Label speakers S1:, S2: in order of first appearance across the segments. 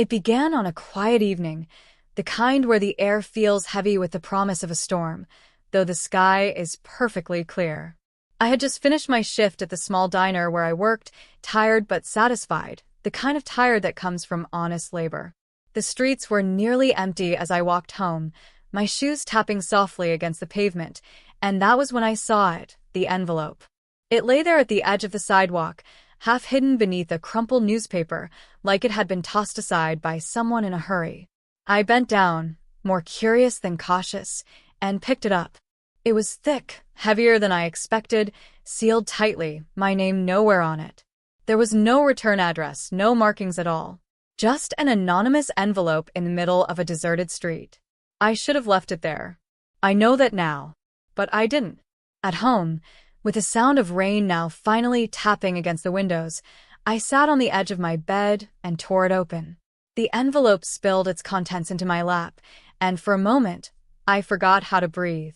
S1: It began on a quiet evening, the kind where the air feels heavy with the promise of a storm, though the sky is perfectly clear. I had just finished my shift at the small diner where I worked, tired but satisfied, the kind of tired that comes from honest labor. The streets were nearly empty as I walked home, my shoes tapping softly against the pavement, and that was when I saw it, the envelope. It lay there at the edge of the sidewalk, half hidden beneath a crumpled newspaper, like it had been tossed aside by someone in a hurry. I bent down, more curious than cautious, and picked it up. It was thick, heavier than I expected, sealed tightly, my name nowhere on it. There was no return address, no markings at all. Just an anonymous envelope in the middle of a deserted street. I should have left it there. I know that now. But I didn't. At home, with the sound of rain now finally tapping against the windows, I sat on the edge of my bed and tore it open. The envelope spilled its contents into my lap, and for a moment, I forgot how to breathe.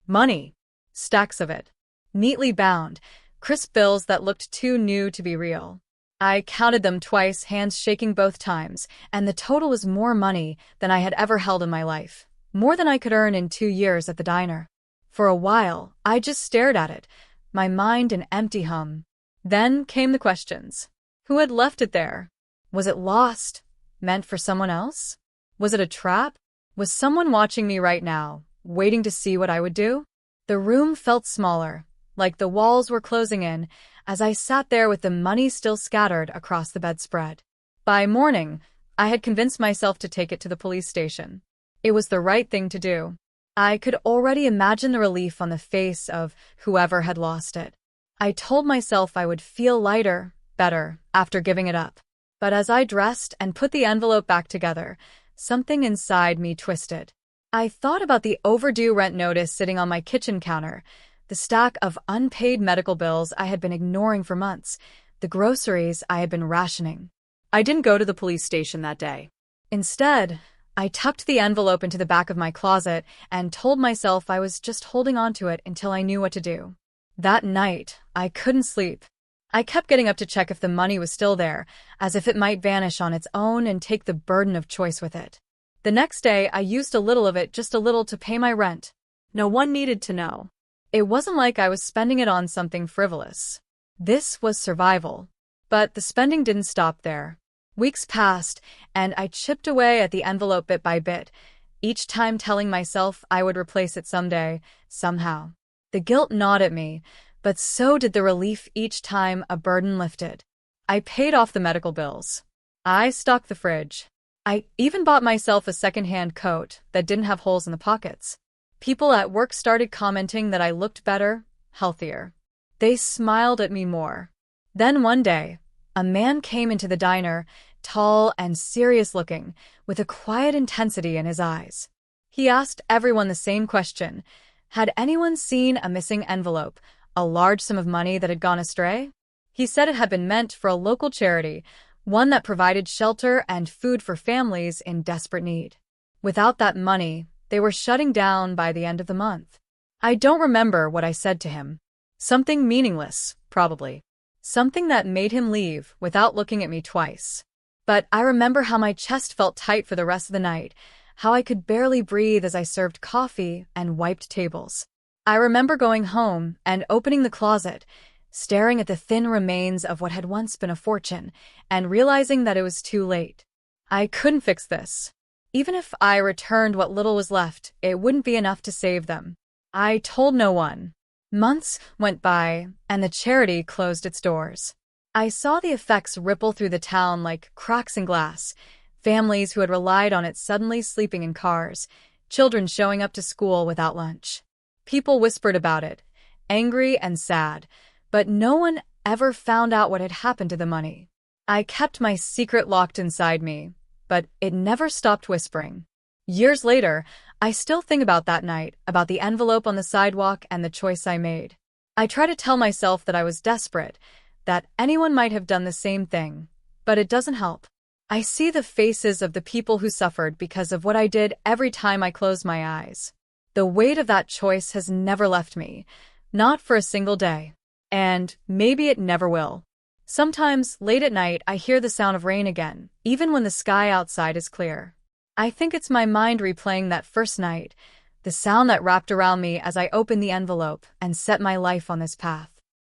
S1: Money. Stacks of it. Neatly bound, crisp bills that looked too new to be real. I counted them twice, hands shaking both times, and the total was more money than I had ever held in my life. More than I could earn in 2 years at the diner. For a while, I just stared at it, my mind an empty hum. Then came the questions. Who had left it there? Was it lost? Meant for someone else? Was it a trap? Was someone watching me right now, waiting to see what I would do? The room felt smaller, like the walls were closing in, as I sat there with the money still scattered across the bedspread. By morning, I had convinced myself to take it to the police station. It was the right thing to do. I could already imagine the relief on the face of whoever had lost it. I told myself I would feel lighter, better, after giving it up. But as I dressed and put the envelope back together, something inside me twisted. I thought about the overdue rent notice sitting on my kitchen counter, the stack of unpaid medical bills I had been ignoring for months, the groceries I had been rationing. I didn't go to the police station that day. Instead, I tucked the envelope into the back of my closet and told myself I was just holding on to it until I knew what to do. That night, I couldn't sleep. I kept getting up to check if the money was still there, as if it might vanish on its own and take the burden of choice with it. The next day, I used a little of it, just a little, to pay my rent. No one needed to know. It wasn't like I was spending it on something frivolous. This was survival. But the spending didn't stop there. Weeks passed, and I chipped away at the envelope bit by bit, each time telling myself I would replace it someday, somehow. The guilt gnawed at me, but so did the relief each time a burden lifted. I paid off the medical bills. I stocked the fridge. I even bought myself a second-hand coat that didn't have holes in the pockets. People at work started commenting that I looked better, healthier. They smiled at me more. Then one day, a man came into the diner, tall and serious-looking, with a quiet intensity in his eyes. He asked everyone the same question. Had anyone seen a missing envelope, a large sum of money that had gone astray? He said it had been meant for a local charity, one that provided shelter and food for families in desperate need. Without that money, they were shutting down by the end of the month. I don't remember what I said to him. Something meaningless, probably. Something that made him leave without looking at me twice. But I remember how my chest felt tight for the rest of the night, how I could barely breathe as I served coffee and wiped tables. I remember going home and opening the closet, staring at the thin remains of what had once been a fortune, and realizing that it was too late. I couldn't fix this. Even if I returned what little was left, it wouldn't be enough to save them. I told no one. Months went by, and the charity closed its doors. I saw the effects ripple through the town like cracks in glass, families who had relied on it suddenly sleeping in cars, children showing up to school without lunch. People whispered about it, angry and sad, but no one ever found out what had happened to the money. I kept my secret locked inside me, but it never stopped whispering. Years later, I still think about that night, about the envelope on the sidewalk and the choice I made. I try to tell myself that I was desperate, that anyone might have done the same thing, but it doesn't help. I see the faces of the people who suffered because of what I did every time I close my eyes. The weight of that choice has never left me, not for a single day. And maybe it never will. Sometimes, late at night, I hear the sound of rain again, even when the sky outside is clear. I think it's my mind replaying that first night, the sound that wrapped around me as I opened the envelope and set my life on this path.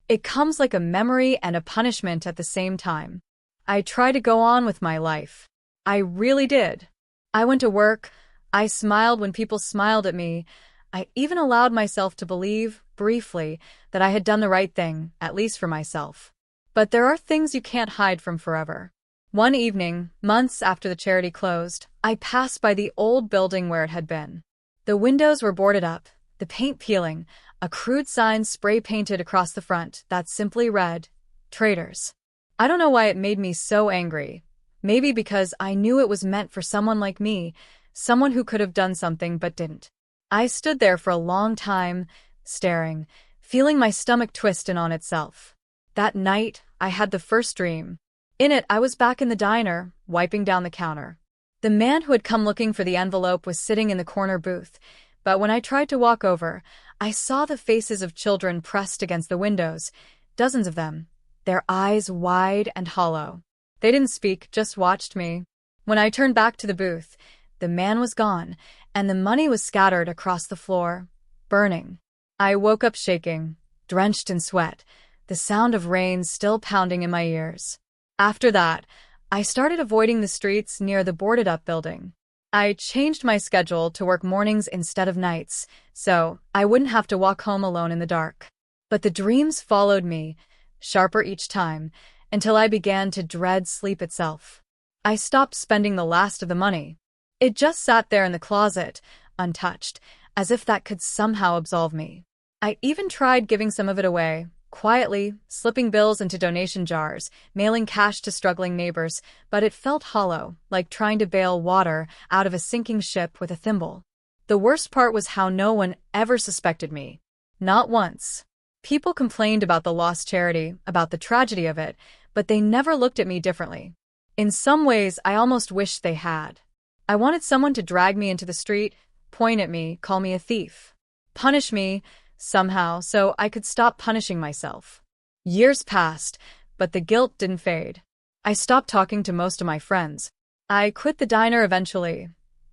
S1: It comes like a memory and a punishment at the same time. I try to go on with my life. I really did. I went to work. I smiled when people smiled at me. I even allowed myself to believe, briefly, that I had done the right thing, at least for myself. But there are things you can't hide from forever. One evening, months after the charity closed, I passed by the old building where it had been. The windows were boarded up, the paint peeling, a crude sign spray-painted across the front that simply read, "Traitors." I don't know why it made me so angry. Maybe because I knew it was meant for someone like me, someone who could have done something but didn't. I stood there for a long time, staring, feeling my stomach twist in on itself. That night, I had the first dream. In it, I was back in the diner, wiping down the counter. The man who had come looking for the envelope was sitting in the corner booth, but when I tried to walk over, I saw the faces of children pressed against the windows, dozens of them, their eyes wide and hollow. They didn't speak, just watched me. When I turned back to the booth, the man was gone, and the money was scattered across the floor, burning. I woke up shaking, drenched in sweat, the sound of rain still pounding in my ears. After that, I started avoiding the streets near the boarded-up building. I changed my schedule to work mornings instead of nights, so I wouldn't have to walk home alone in the dark. But the dreams followed me, sharper each time, until I began to dread sleep itself. I stopped spending the last of the money. It just sat there in the closet, untouched, as if that could somehow absolve me. I even tried giving some of it away, quietly, slipping bills into donation jars, mailing cash to struggling neighbors, but it felt hollow, like trying to bail water out of a sinking ship with a thimble. The worst part was how no one ever suspected me. Not once. People complained about the lost charity, about the tragedy of it, but they never looked at me differently. In some ways, I almost wished they had. I wanted someone to drag me into the street, point at me, call me a thief, punish me, somehow, so I could stop punishing myself. Years passed, but the guilt didn't fade. I stopped talking to most of my friends. I quit the diner eventually.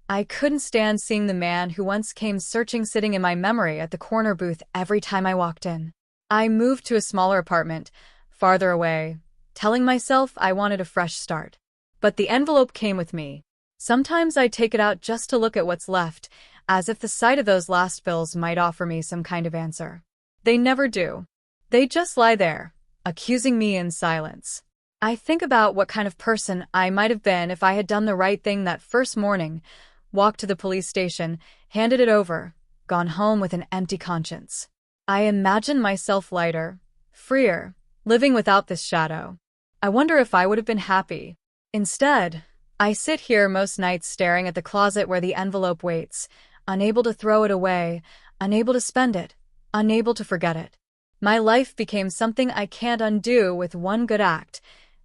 S1: I couldn't stand seeing the man who once came searching sitting in my memory at the corner booth every time I walked in. I moved to a smaller apartment, farther away, telling myself I wanted a fresh start. But the envelope came with me. Sometimes I take it out just to look at what's left, as if the sight of those last bills might offer me some kind of answer. They never do. They just lie there, accusing me in silence. I think about what kind of person I might have been if I had done the right thing that first morning, walked to the police station, handed it over, gone home with an empty conscience. I imagine myself lighter, freer, living without this shadow. I wonder if I would have been happy. Instead, I sit here most nights staring at the closet where the envelope waits, unable to throw it away, unable to spend it, unable to forget it. My life became something I can't undo with one good act,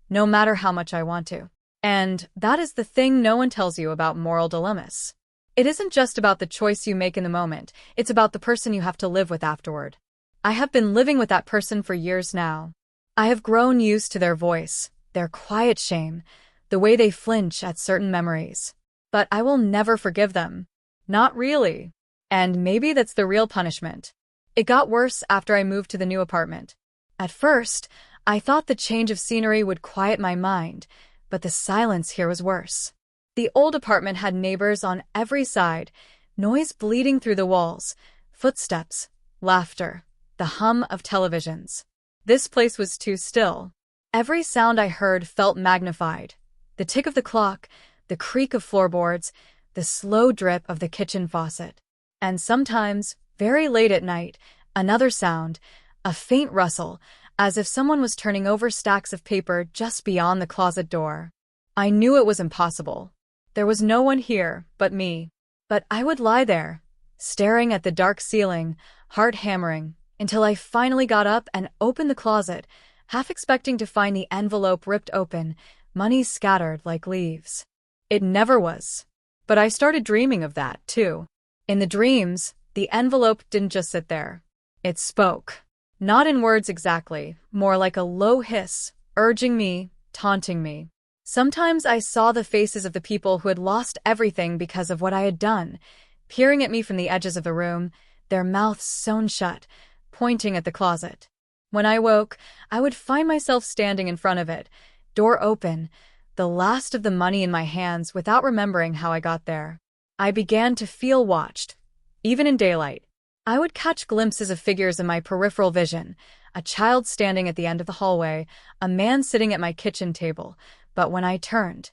S1: no matter how much I want to. And that is the thing no one tells you about moral dilemmas. It isn't just about the choice you make in the moment, it's about the person you have to live with afterward. I have been living with that person for years now. I have grown used to their voice, their quiet shame, the way they flinch at certain memories. But I will never forgive them. Not really. And maybe that's the real punishment. It got worse after I moved to the new apartment. At first, I thought the change of scenery would quiet my mind, but the silence here was worse. The old apartment had neighbors on every side, noise bleeding through the walls, footsteps, laughter, the hum of televisions. This place was too still. Every sound I heard felt magnified. The tick of the clock, the creak of floorboards, the slow drip of the kitchen faucet. And sometimes, very late at night, another sound, a faint rustle, as if someone was turning over stacks of paper just beyond the closet door. I knew it was impossible. There was no one here but me. But I would lie there, staring at the dark ceiling, heart hammering, until I finally got up and opened the closet, half expecting to find the envelope ripped open, money scattered like leaves. It never was. But I started dreaming of that, too. In the dreams, the envelope didn't just sit there. It spoke. Not in words exactly, more like a low hiss, urging me, taunting me. Sometimes I saw the faces of the people who had lost everything because of what I had done, peering at me from the edges of the room, their mouths sewn shut, pointing at the closet. When I woke, I would find myself standing in front of it, door open, the last of the money in my hands without remembering how I got there. I began to feel watched, even in daylight. I would catch glimpses of figures in my peripheral vision, a child standing at the end of the hallway, a man sitting at my kitchen table, but when I turned,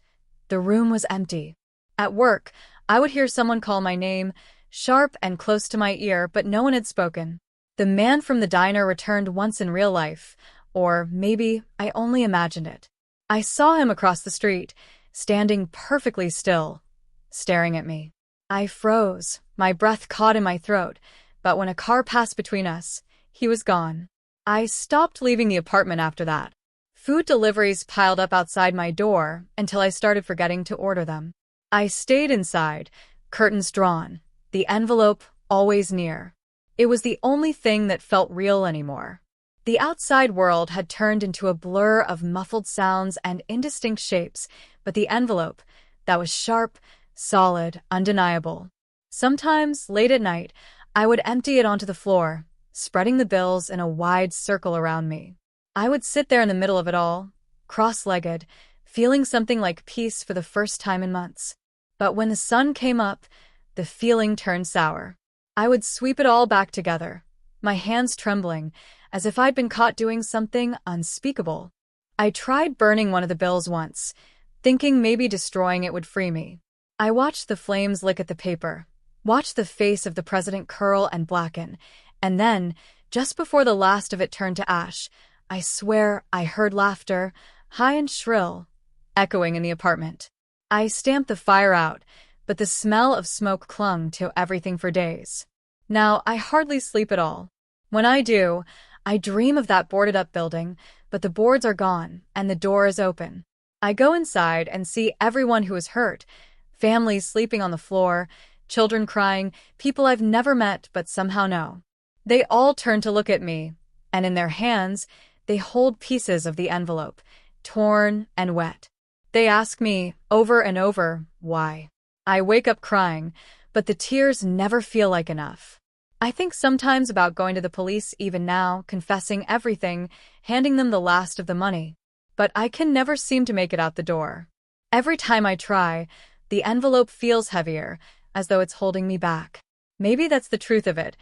S1: the room was empty. At work, I would hear someone call my name, sharp and close to my ear, but no one had spoken. The man from the diner returned once in real life, or maybe I only imagined it. I saw him across the street, standing perfectly still, staring at me. I froze, my breath caught in my throat, but when a car passed between us, he was gone. I stopped leaving the apartment after that. Food deliveries piled up outside my door until I started forgetting to order them. I stayed inside, curtains drawn, the envelope always near. It was the only thing that felt real anymore. The outside world had turned into a blur of muffled sounds and indistinct shapes, but the envelope, that was sharp, solid, undeniable. Sometimes, late at night, I would empty it onto the floor, spreading the bills in a wide circle around me. I would sit there in the middle of it all, cross-legged, feeling something like peace for the first time in months. But when the sun came up, the feeling turned sour. I would sweep it all back together, my hands trembling, as if I'd been caught doing something unspeakable. I tried burning one of the bills once, thinking maybe destroying it would free me. I watched the flames lick at the paper, watched the face of the president curl and blacken, and then, just before the last of it turned to ash, I swear I heard laughter, high and shrill, echoing in the apartment. I stamped the fire out, but the smell of smoke clung to everything for days. Now, I hardly sleep at all. When I do, I dream of that boarded-up building, but the boards are gone, and the door is open. I go inside and see everyone who is hurt, families sleeping on the floor, children crying, people I've never met but somehow know. They all turn to look at me, and in their hands, they hold pieces of the envelope, torn and wet. They ask me, over and over, why. I wake up crying, but the tears never feel like enough. I think sometimes about going to the police even now, confessing everything, handing them the last of the money. But I can never seem to make it out the door. Every time I try, the envelope feels heavier, as though it's holding me back. Maybe that's the truth of it.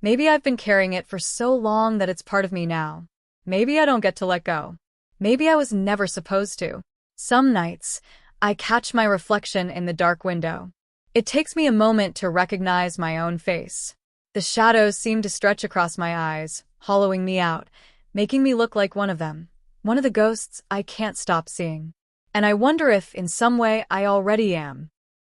S1: Maybe I've been carrying it for so long that it's part of me now. Maybe I don't get to let go. Maybe I was never supposed to. Some nights, I catch my reflection in the dark window. It takes me a moment to recognize my own face. The shadows seem to stretch across my eyes, hollowing me out, making me look like one of them, one of the ghosts I can't stop seeing. And I wonder if, in some way, I already am.